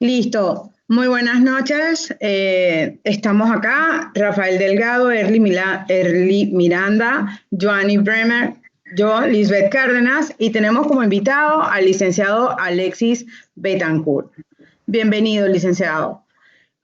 Listo. Muy buenas noches. Estamos acá, Rafael Delgado, Erly Miranda, Joanny Bremer, yo, Lisbeth Cárdenas, y tenemos como invitado al licenciado Alexis Betancourt. Bienvenido, licenciado.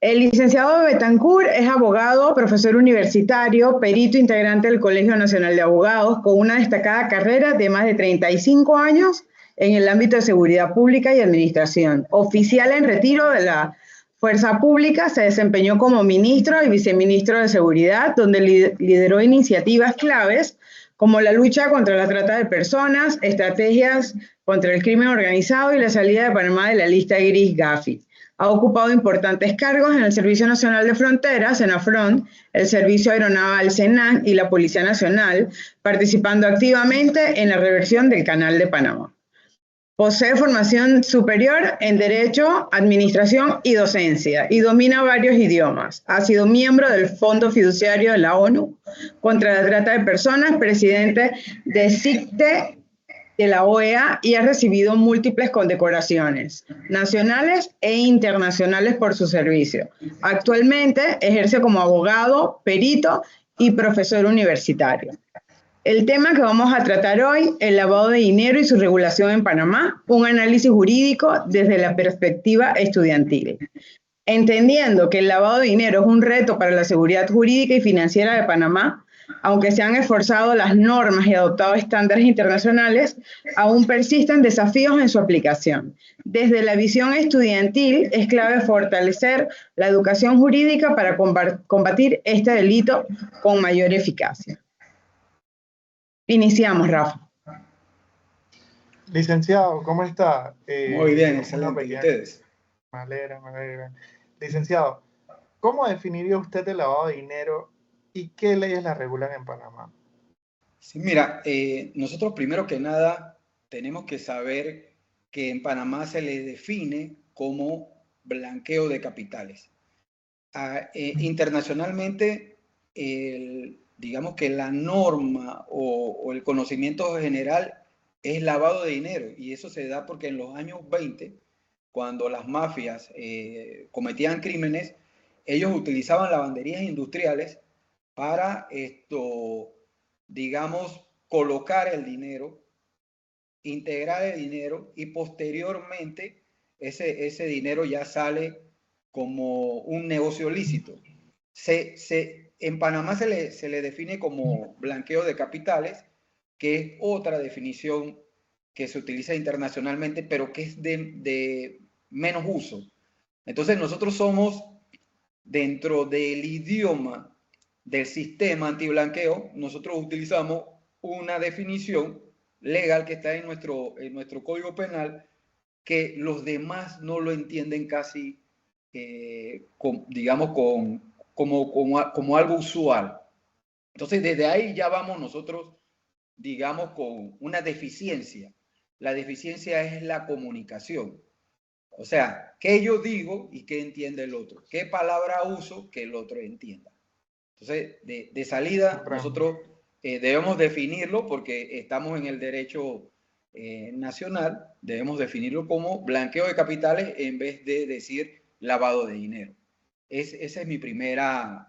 El licenciado Betancourt es abogado, profesor universitario, perito integrante del Colegio Nacional de Abogados, con una destacada carrera de más de 35 años en el ámbito de seguridad pública y administración. Oficial en retiro de la Fuerza Pública, se desempeñó como ministro y viceministro de Seguridad, donde lideró iniciativas claves como la lucha contra la trata de personas, estrategias contra el crimen organizado y la salida de Panamá de la lista gris Gafi. Ha ocupado importantes cargos en el Servicio Nacional de Fronteras, SENAFRONT, el Servicio Aeronaval SENAC y la Policía Nacional, participando activamente en la reversión del Canal de Panamá. Posee formación superior en Derecho, Administración y Docencia y domina varios idiomas. Ha sido miembro del Fondo Fiduciario de la ONU contra la Trata de Personas, presidente de CICTE de la OEA y ha recibido múltiples condecoraciones nacionales e internacionales por su servicio. Actualmente ejerce como abogado, perito y profesor universitario. El tema que vamos a tratar hoy, el lavado de dinero y su regulación en Panamá, un análisis jurídico desde la perspectiva estudiantil. Entendiendo que el lavado de dinero es un reto para la seguridad jurídica y financiera de Panamá, aunque se han esforzado las normas y adoptado estándares internacionales, aún persisten desafíos en su aplicación. Desde la visión estudiantil, es clave fortalecer la educación jurídica para combatir este delito con mayor eficacia. Iniciamos, Rafa. Licenciado, ¿cómo está? Muy bien, excelente. ¿Y ustedes? Me alegra. Licenciado, ¿cómo definiría usted el lavado de dinero y qué leyes la regulan en Panamá? Sí, mira, nosotros primero que nada tenemos que saber que en Panamá se le define como blanqueo de capitales. Internacionalmente, digamos que la norma o el conocimiento general es lavado de dinero, y eso se da porque en los años 20, cuando las mafias cometían crímenes, ellos utilizaban lavanderías industriales para digamos, colocar el dinero, integrar el dinero, y posteriormente ese dinero ya sale como un negocio lícito. En Panamá se le define como blanqueo de capitales, que es otra definición que se utiliza internacionalmente, pero que es de menos uso. Entonces nosotros somos, dentro del idioma del sistema antiblanqueo, nosotros utilizamos una definición legal que está en nuestro Código Penal, que los demás no lo entienden casi, digamos, como algo usual. Entonces, desde ahí ya vamos nosotros, digamos, con una deficiencia. La deficiencia es la comunicación. O sea, ¿qué yo digo y qué entiende el otro? ¿Qué palabra uso que el otro entienda? Entonces, de salida, nosotros debemos definirlo, porque estamos en el derecho nacional, debemos definirlo como blanqueo de capitales en vez de decir lavado de dinero. Esa es mi primera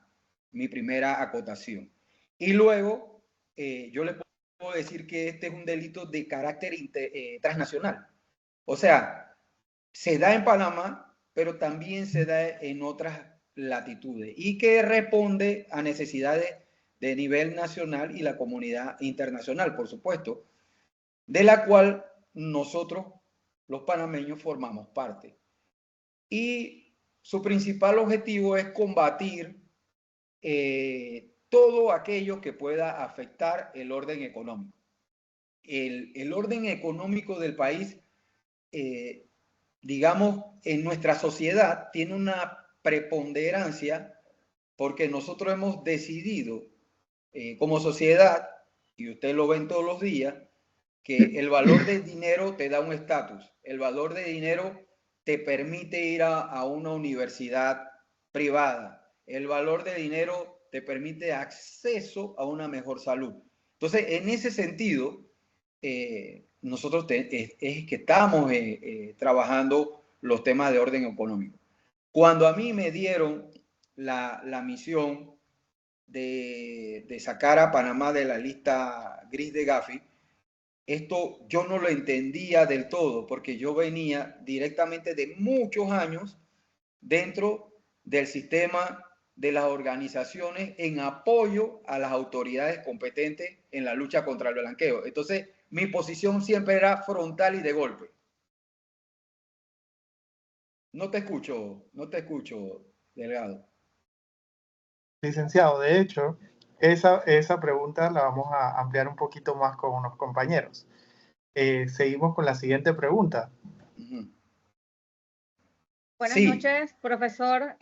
acotación. Y luego, yo les puedo decir que este es un delito de carácter transnacional. O sea, se da en Panamá, pero también se da en otras latitudes, y que responde a necesidades de nivel nacional y la comunidad internacional, por supuesto, de la cual nosotros, los panameños, formamos parte. Y su principal objetivo es combatir todo aquello que pueda afectar el orden económico. El orden económico del país, digamos, en nuestra sociedad tiene una preponderancia, porque nosotros hemos decidido como sociedad, y usted lo ven todos los días, que el valor del dinero te da un estatus. El valor de dinero te permite ir a una universidad privada. El valor de dinero te permite acceso a una mejor salud. Entonces, en ese sentido, nosotros es que estamos trabajando los temas de orden económico. Cuando a mí me dieron la misión de sacar a Panamá de la lista gris de Gafi, esto yo no lo entendía del todo, porque yo venía directamente de muchos años dentro del sistema de las organizaciones en apoyo a las autoridades competentes en la lucha contra el blanqueo. Entonces, mi posición siempre era frontal y de golpe. No te escucho, Delgado. Licenciado, de hecho, esa pregunta la vamos a ampliar un poquito más con unos compañeros. Seguimos con la siguiente pregunta. Buenas noches, profesor.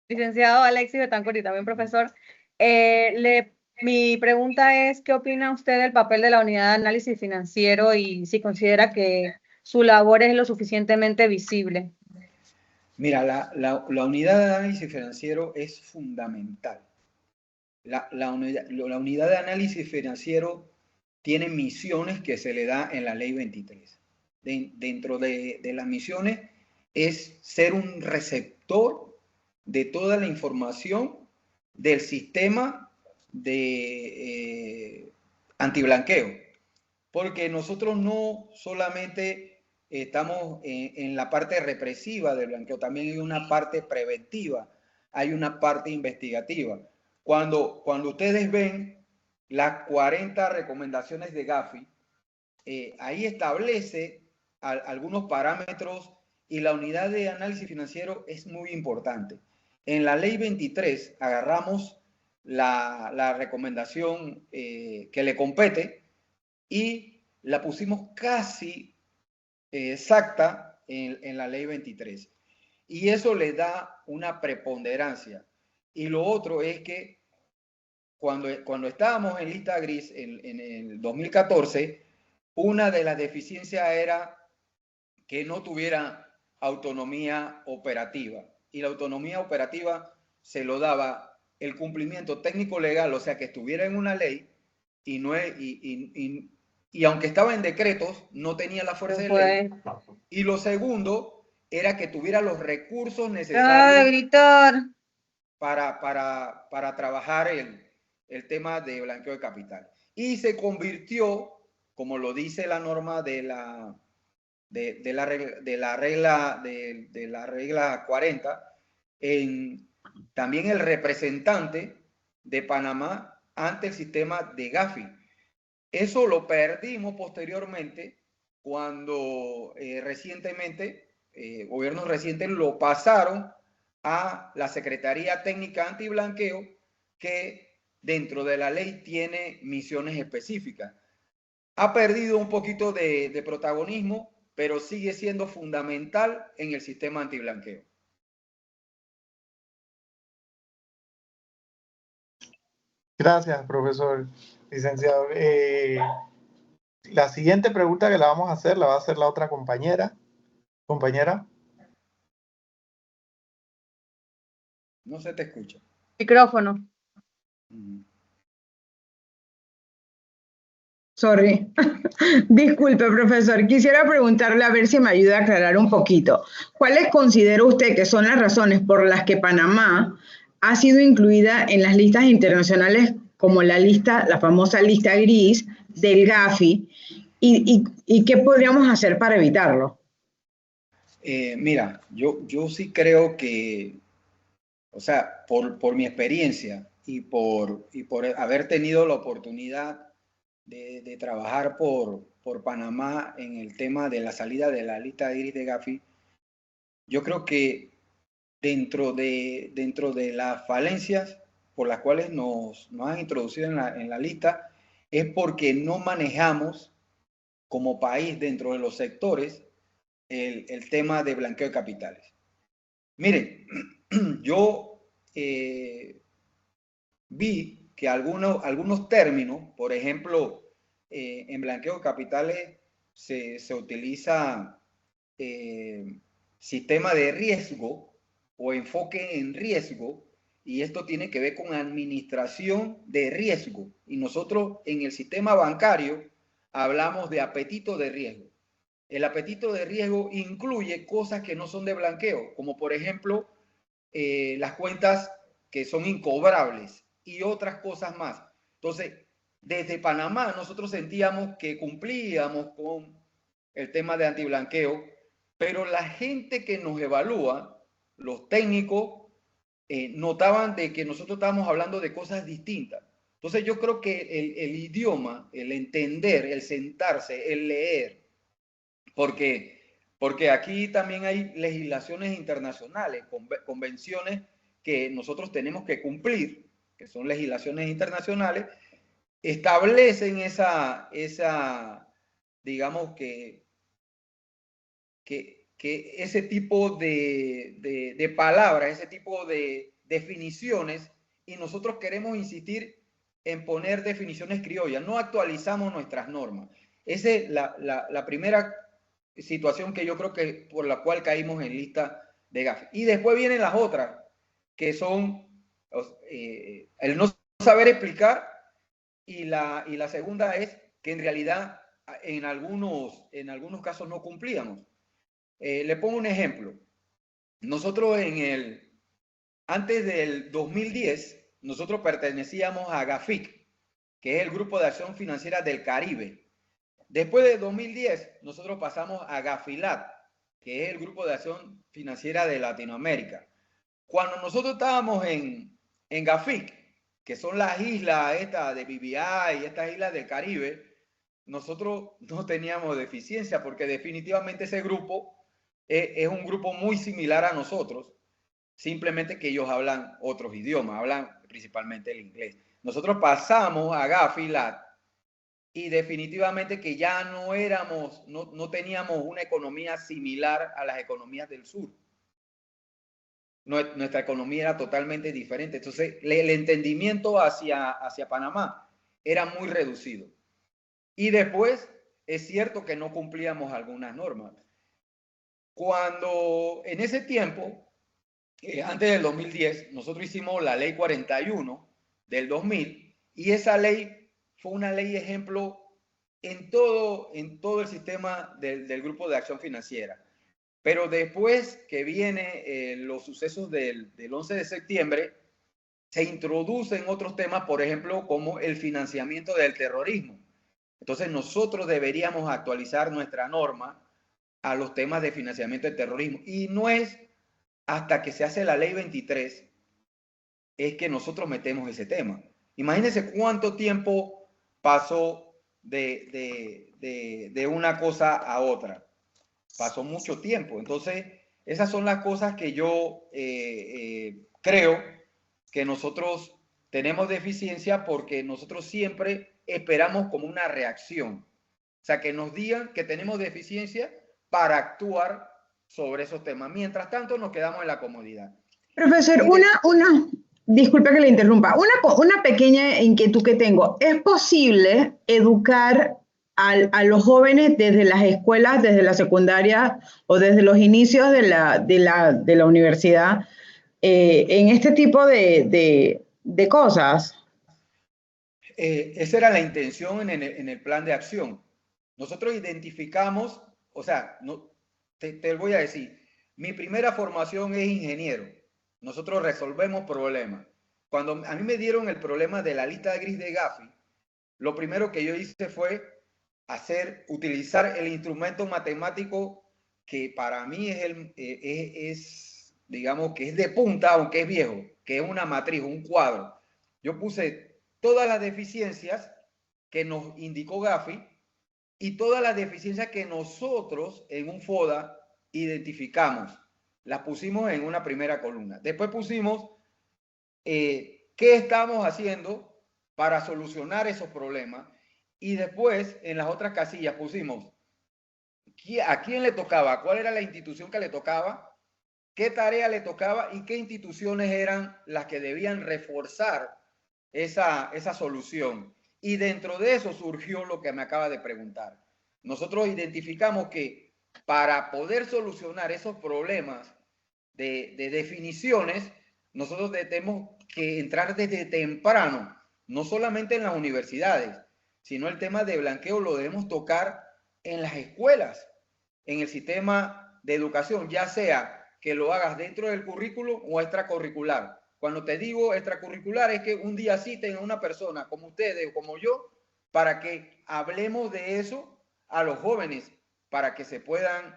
Licenciado Alexis Betancourt y también profesor. Mi pregunta es, ¿qué opina usted del papel de la unidad de análisis financiero y si considera que su labor es lo suficientemente visible? Mira, la unidad de análisis financiero es fundamental. La unidad de análisis financiero tiene misiones que se le da en la Ley 23. Dentro de las misiones es ser un receptor de toda la información del sistema de antiblanqueo, porque nosotros no solamente estamos en la parte represiva del blanqueo, también hay una parte preventiva, hay una parte investigativa. Cuando ustedes ven las 40 recomendaciones de Gafi, ahí establece algunos parámetros y la unidad de análisis financiero es muy importante. En la ley 23 agarramos la recomendación que le compete y la pusimos casi exacta en la ley 23. Y eso le da una preponderancia. Y lo otro es que cuando estábamos en lista gris en el 2014, una de las deficiencias era que no tuviera autonomía operativa. Y la autonomía operativa se lo daba el cumplimiento técnico legal, o sea, que estuviera en una ley y aunque estaba en decretos, no tenía la fuerza de ley. Y lo segundo era que tuviera los recursos necesarios para trabajar el tema de blanqueo de capital. Y se convirtió, como lo dice la norma de la regla 40, en también el representante de Panamá ante el sistema de Gafi. Eso lo perdimos posteriormente cuando gobiernos recientes lo pasaron a la Secretaría Técnica Antiblanqueo, que dentro de la ley tiene misiones específicas. Ha perdido un poquito de protagonismo, pero sigue siendo fundamental en el sistema antiblanqueo. Gracias, profesor, licenciado. La siguiente pregunta que la vamos a hacer, la va a hacer la otra compañera. Compañera. No se te escucha. Micrófono. Sorry. Disculpe, profesor. Quisiera preguntarle a ver si me ayuda a aclarar un poquito. ¿Cuáles considera usted que son las razones por las que Panamá ha sido incluida en las listas internacionales como la famosa lista gris del Gafi? ¿Y qué podríamos hacer para evitarlo? Mira, yo sí creo que, o sea, por mi experiencia y por haber tenido la oportunidad de trabajar por Panamá en el tema de la salida de la lista gris de Gafi, yo creo que dentro de las falencias por las cuales nos han introducido en la lista es porque no manejamos como país dentro de los sectores el tema de blanqueo de capitales. Miren, yo vi que algunos términos, por ejemplo, en blanqueo de capitales se utiliza sistema de riesgo o enfoque en riesgo, y esto tiene que ver con administración de riesgo. Y nosotros en el sistema bancario hablamos de apetito de riesgo. El apetito de riesgo incluye cosas que no son de blanqueo, como por ejemplo las cuentas que son incobrables y otras cosas más. Entonces, desde Panamá nosotros sentíamos que cumplíamos con el tema de antiblanqueo, pero la gente que nos evalúa, los técnicos, notaban de que nosotros estábamos hablando de cosas distintas. Entonces yo creo que el idioma, el entender, el sentarse, el leer, porque aquí también hay legislaciones internacionales, convenciones que nosotros tenemos que cumplir, que son legislaciones internacionales, establecen digamos que ese tipo de palabras, ese tipo de definiciones, y nosotros queremos insistir en poner definiciones criollas, no actualizamos nuestras normas. Esa es la primera situación que yo creo que por la cual caímos en lista de GAFI. Y después vienen las otras, que son el no saber explicar, y la segunda es que en realidad en algunos casos no cumplíamos. Le pongo un ejemplo. Nosotros antes del 2010, nosotros pertenecíamos a GAFIC, que es el Grupo de Acción Financiera del Caribe. Después de 2010, nosotros pasamos a GAFILAT, que es el Grupo de Acción Financiera de Latinoamérica. Cuando nosotros estábamos en GAFIC, que son las islas estas de BVI y estas islas del Caribe, nosotros no teníamos deficiencia, porque definitivamente ese grupo es un grupo muy similar a nosotros, simplemente que ellos hablan otros idiomas, hablan principalmente el inglés. Nosotros pasamos a GAFILAT y definitivamente que ya no teníamos una economía similar a las economías del sur. Nuestra economía era totalmente diferente. Entonces, el entendimiento hacia Panamá era muy reducido. Y después, es cierto que no cumplíamos algunas normas. Cuando en ese tiempo, antes del 2010, nosotros hicimos la ley 41 del 2000, y esa ley fue una ley ejemplo en todo el sistema del Grupo de Acción Financiera. Pero después que vienen los sucesos del 11 de septiembre, se introducen otros temas, por ejemplo, como el financiamiento del terrorismo. Entonces nosotros deberíamos actualizar nuestra norma a los temas de financiamiento del terrorismo. Y no es hasta que se hace la ley 23 es que nosotros metemos ese tema. Imagínense cuánto tiempo pasó de una cosa a otra. Pasó mucho tiempo. Entonces, esas son las cosas que yo creo que nosotros tenemos deficiencia, porque nosotros siempre esperamos como una reacción. O sea, que nos digan que tenemos deficiencia para actuar sobre esos temas. Mientras tanto, nos quedamos en la comodidad. Profesor, disculpe que le interrumpa, una pequeña inquietud que tengo. ¿Es posible educar a los jóvenes desde las escuelas, desde la secundaria o desde los inicios de la universidad en este tipo de cosas? Esa era la intención en el plan de acción. Nosotros identificamos, o sea, te voy a decir, mi primera formación es ingeniero. Nosotros resolvemos problemas. Cuando a mí me dieron el problema de la lista gris de Gafi, lo primero que yo hice fue utilizar el instrumento matemático que para mí digamos que es de punta, aunque es viejo, que es una matriz, un cuadro. Yo puse todas las deficiencias que nos indicó Gafi y todas las deficiencias que nosotros en un FODA identificamos. Las pusimos en una primera columna. Después pusimos qué estamos haciendo para solucionar esos problemas. Y después, en las otras casillas, pusimos a quién le tocaba, cuál era la institución que le tocaba, qué tarea le tocaba y qué instituciones eran las que debían reforzar esa solución. Y dentro de eso surgió lo que me acaba de preguntar. Nosotros identificamos que para poder solucionar esos problemas de definiciones, nosotros tenemos que entrar desde temprano, no solamente en las universidades, sino el tema de blanqueo lo debemos tocar en las escuelas. en el sistema de educación, ya sea que lo hagas dentro del currículo o extracurricular. Cuando te digo extracurricular es que un día citen a una persona como ustedes o como yo para que hablemos de eso a los jóvenes, para que se puedan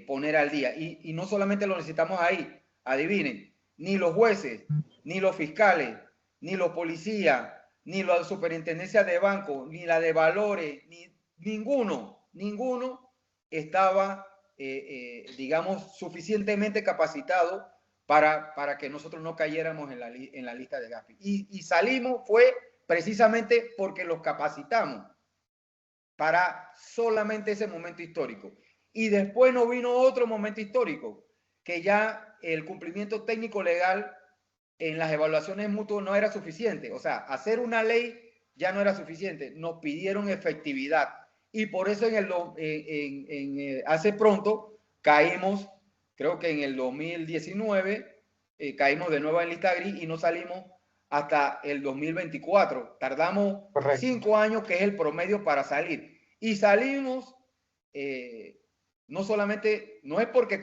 poner al día. Y no solamente lo necesitamos ahí, adivinen, ni los jueces, ni los fiscales, ni los policías, ni la superintendencia de banco, ni la de valores, ninguno estaba, digamos, suficientemente capacitado para que nosotros no cayéramos en la lista de Gafi. Y salimos fue precisamente porque los capacitamos para solamente ese momento histórico. Y después no vino otro momento histórico, que ya el cumplimiento técnico legal en las evaluaciones mutuas no era suficiente. O sea, hacer una ley ya no era suficiente. Nos pidieron efectividad. Y por eso hace pronto caímos, creo que en el 2019, caímos de nuevo en lista gris y no salimos hasta el 2024. Tardamos 5 años, que es el promedio para salir. Y salimos, no solamente, no es porque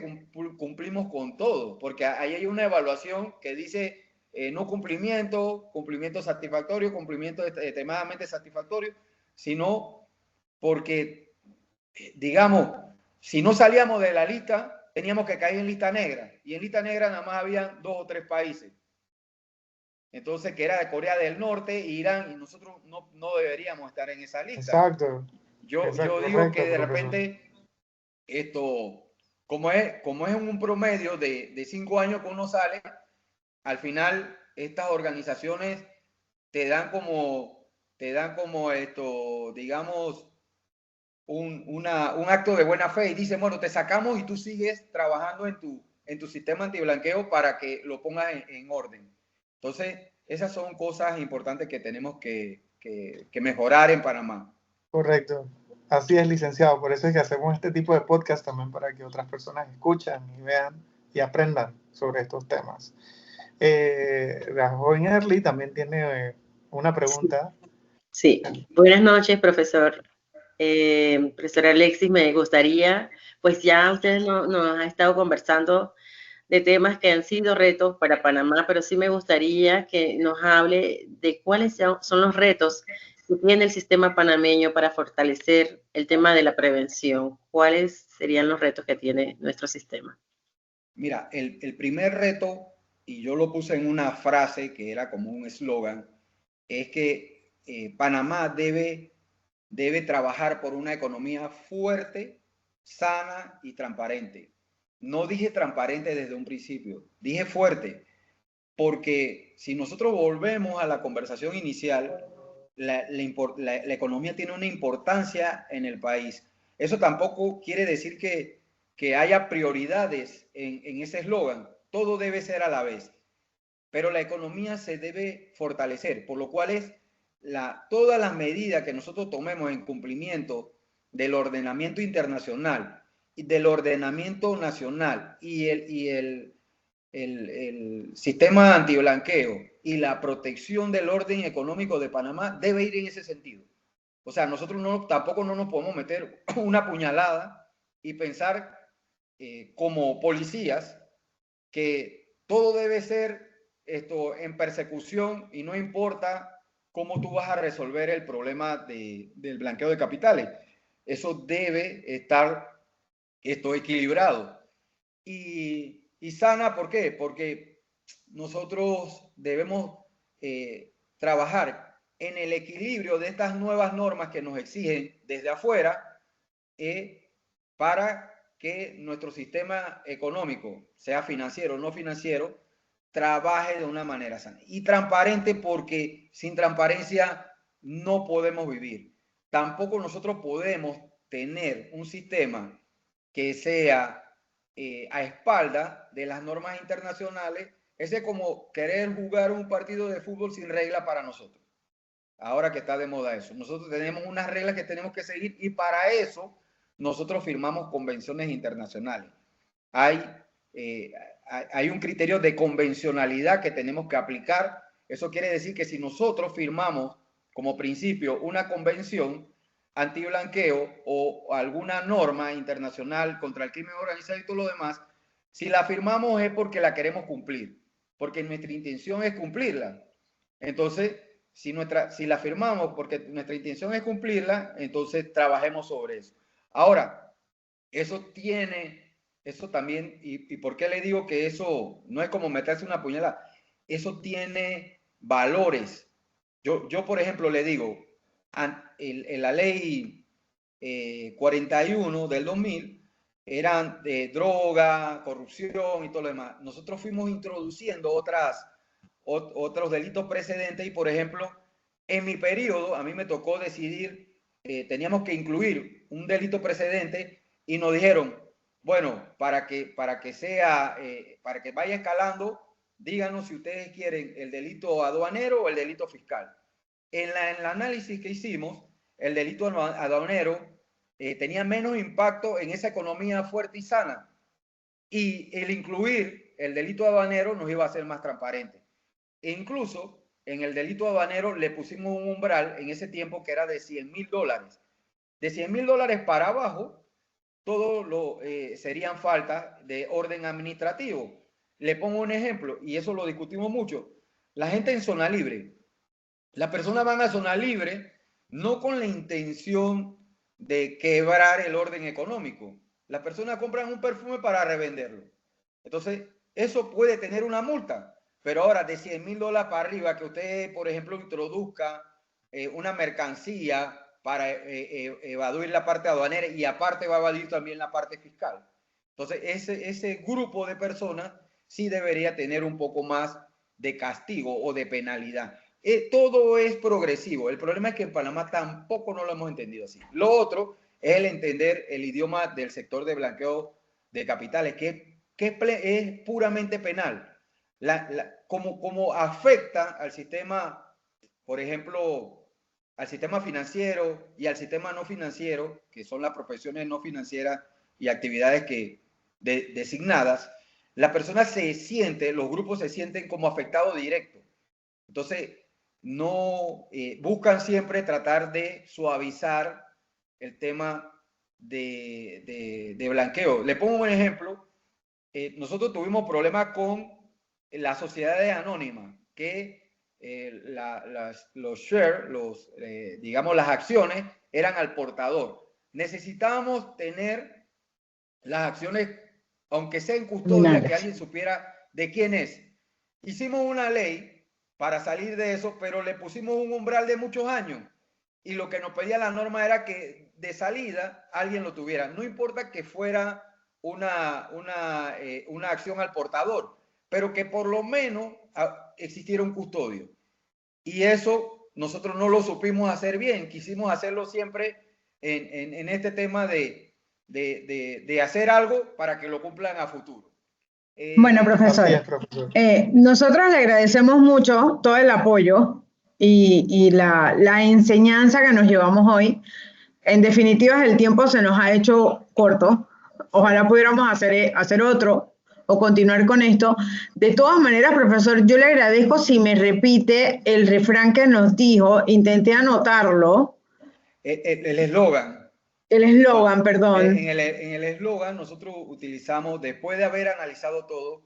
cumplimos con todo, porque ahí hay una evaluación que dice no cumplimiento, cumplimiento satisfactorio, cumplimiento extremadamente satisfactorio, sino porque, digamos, si no salíamos de la lista, teníamos que caer en lista negra. Y en lista negra nada más habían 2 o 3 países. Entonces, que era de Corea del Norte, Irán, y nosotros no deberíamos estar en esa lista. Exacto. Yo digo que de repente, esto, como es un promedio de 5 años que uno sale, al final estas organizaciones te dan como esto, digamos, un acto de buena fe y dicen, bueno, te sacamos y tú sigues trabajando en tu sistema antiblanqueo para que lo pongas en orden. Entonces, esas son cosas importantes que tenemos que mejorar en Panamá. Correcto. Así es, licenciado. Por eso es que hacemos este tipo de podcast también, para que otras personas escuchen y vean y aprendan sobre estos temas. La joven Early también tiene una pregunta. Sí. Buenas noches, profesor. Profesor Alexis, me gustaría, pues ya usted nos ha estado conversando de temas que han sido retos para Panamá, pero sí me gustaría que nos hable de cuáles son los retos que tiene el sistema panameño para fortalecer el tema de la prevención. ¿Cuáles serían los retos que tiene nuestro sistema? Mira, el primer reto, y yo lo puse en una frase que era como un eslogan, es que Panamá debe trabajar por una economía fuerte, sana y transparente. No dije transparente desde un principio, dije fuerte, porque si nosotros volvemos a la conversación inicial, la economía tiene una importancia en el país. Eso tampoco quiere decir que haya prioridades en ese eslogan. Todo debe ser a la vez, pero la economía se debe fortalecer, por lo cual es todas las medidas que nosotros tomemos en cumplimiento del ordenamiento internacional y del ordenamiento nacional y el sistema antiblanqueo y la protección del orden económico de Panamá debe ir en ese sentido. O sea, nosotros tampoco no nos podemos meter una puñalada y pensar como policías que todo debe ser en persecución y no importa cómo tú vas a resolver el problema del blanqueo de capitales. Eso debe estar equilibrado. Y sana, ¿por qué? Porque nosotros debemos trabajar en el equilibrio de estas nuevas normas que nos exigen desde afuera para que nuestro sistema económico, sea financiero o no financiero, trabaje de una manera sana y transparente, porque sin transparencia no podemos vivir. Tampoco nosotros podemos tener un sistema que sea a espalda de las normas internacionales. Ese es como querer jugar un partido de fútbol sin regla para nosotros. Ahora que está de moda eso. Nosotros tenemos unas reglas que tenemos que seguir y para eso nosotros firmamos convenciones internacionales. Hay un criterio de convencionalidad que tenemos que aplicar. Eso quiere decir que si nosotros firmamos como principio una convención, antiblanqueo o alguna norma internacional contra el crimen organizado y todo lo demás, si la firmamos es porque la queremos cumplir, porque nuestra intención es cumplirla. Entonces, si la firmamos porque nuestra intención es cumplirla, entonces trabajemos sobre eso. Ahora, eso también, y ¿por qué le digo que eso no es como meterse una puñalada? Eso tiene valores. Yo por ejemplo, le digo, en la ley 41 del 2000 eran de droga, corrupción y todo lo demás. Nosotros fuimos introduciendo otros delitos precedentes y, por ejemplo, en mi periodo, a mí me tocó decidir, teníamos que incluir un delito precedente y nos dijeron, bueno, para que vaya escalando, díganos si ustedes quieren el delito aduanero o el delito fiscal. En el análisis que hicimos, el delito aduanero tenía menos impacto en esa economía fuerte y sana. Y el incluir el delito aduanero nos iba a hacer más transparente. E incluso en el delito aduanero le pusimos un umbral en ese tiempo que era de $100,000. De $100,000 para abajo, todo serían faltas de orden administrativo. Le pongo un ejemplo, y eso lo discutimos mucho. La gente en zona libre. Las personas van a zona libre no con la intención de quebrar el orden económico. Las personas compran un perfume para revenderlo. Entonces, eso puede tener una multa. Pero ahora, de $100,000 para arriba, que usted, por ejemplo, introduzca una mercancía para evadir la parte aduanera y aparte va a evadir también la parte fiscal. Entonces, ese grupo de personas sí debería tener un poco más de castigo o de penalidad. Todo es progresivo. El problema es que en Panamá tampoco no lo hemos entendido así. Lo otro es el entender el idioma del sector de blanqueo de capitales, que es puramente penal. Como afecta al sistema, por ejemplo, al sistema financiero y al sistema no financiero, que son las profesiones no financieras y actividades designadas, la persona los grupos se sienten como afectados directos. Entonces, no buscan siempre tratar de suavizar el tema de blanqueo. Le pongo un ejemplo. Nosotros tuvimos problemas con las sociedades anónimas, que los shares, digamos las acciones, eran al portador. Necesitábamos tener las acciones, aunque sea en custodia, que alguien supiera de quién es. Hicimos una ley para salir de eso, pero le pusimos un umbral de muchos años. Y lo que nos pedía la norma era que de salida alguien lo tuviera. No importa que fuera una acción al portador, pero que por lo menos existiera un custodio. Y eso nosotros no lo supimos hacer bien. Quisimos hacerlo siempre en este tema de hacer algo para que lo cumplan a futuro. Bueno, profesor, nosotros le agradecemos mucho todo el apoyo y la enseñanza que nos llevamos hoy. En definitiva, el tiempo se nos ha hecho corto. Ojalá pudiéramos hacer otro o continuar con esto. De todas maneras, profesor, yo le agradezco si me repite el refrán que nos dijo. Intenté anotarlo. El eslogan. El eslogan, perdón. En el eslogan nosotros utilizamos, después de haber analizado todo,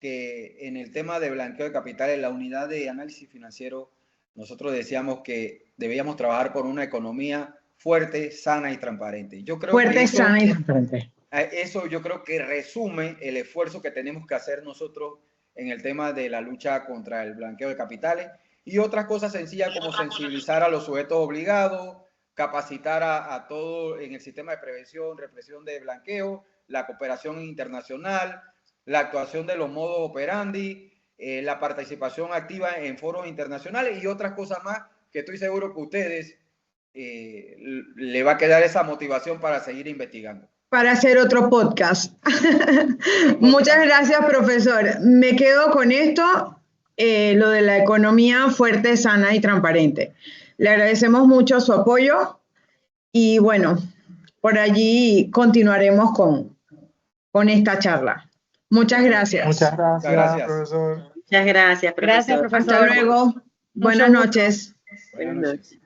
que en el tema de blanqueo de capitales, la unidad de análisis financiero, nosotros decíamos que debíamos trabajar por una economía fuerte, sana y transparente. Yo creo que sana y transparente. Eso yo creo que resume el esfuerzo que tenemos que hacer nosotros en el tema de la lucha contra el blanqueo de capitales y otras cosas sencillas como sensibilizar a los sujetos obligados, capacitar a todo en el sistema de prevención, represión de blanqueo, la cooperación internacional, la actuación de los modos operandi, la participación activa en foros internacionales y otras cosas más que estoy seguro que a ustedes le va a quedar esa motivación para seguir investigando. Para hacer otro podcast. Muchas gracias, profesor. Me quedo con esto, lo de la economía fuerte, sana y transparente. Le agradecemos mucho su apoyo y bueno, por allí continuaremos con esta charla. Muchas gracias. Muchas gracias, profesor. Muchas gracias, profesor. Gracias, profesor. Hasta luego. Buenas noches. Buenas noches.